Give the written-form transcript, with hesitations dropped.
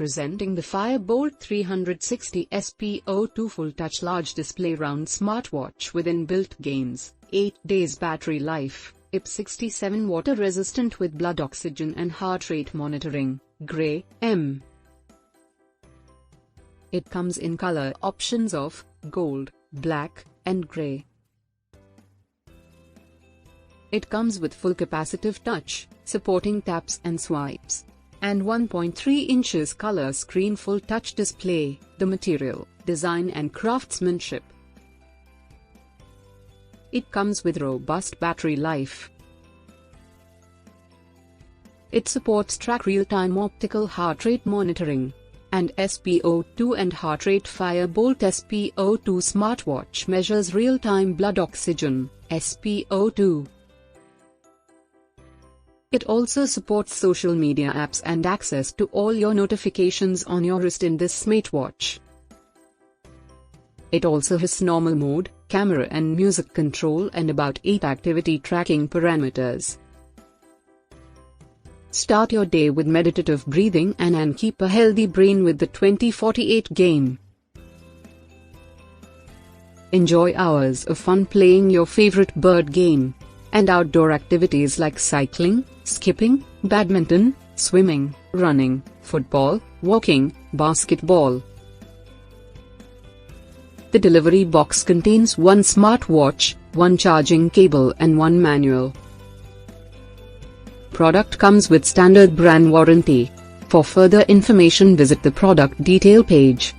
Presenting the Fire Boltt 360 SpO2 Full Touch Large Display Round Smartwatch with inbuilt games, 8 days battery life, IP67 water resistant with blood oxygen and heart rate monitoring, Grey, M. It comes in color options of gold, black, and grey. It comes with full capacitive touch, supporting taps and swipes, and 1.3 inches color screen full touch display. The material, design and craftsmanship. It comes with robust battery life. It supports track real-time optical heart rate monitoring, and SpO2 and heart rate. Fire Boltt SpO2 smartwatch measures real-time blood oxygen, SpO2. It also supports social media apps and access to all your notifications on your wrist in this smartwatch. It also has normal mode, camera and music control and about 8 activity tracking parameters. Start your day with meditative breathing and keep a healthy brain with the 2048 game. Enjoy hours of fun playing your favorite bird game and outdoor activities like cycling, skipping, badminton, swimming, running, football, walking, basketball. The delivery box contains one smartwatch, one charging cable and one manual. Product comes with standard brand warranty. For further information visit the product detail page.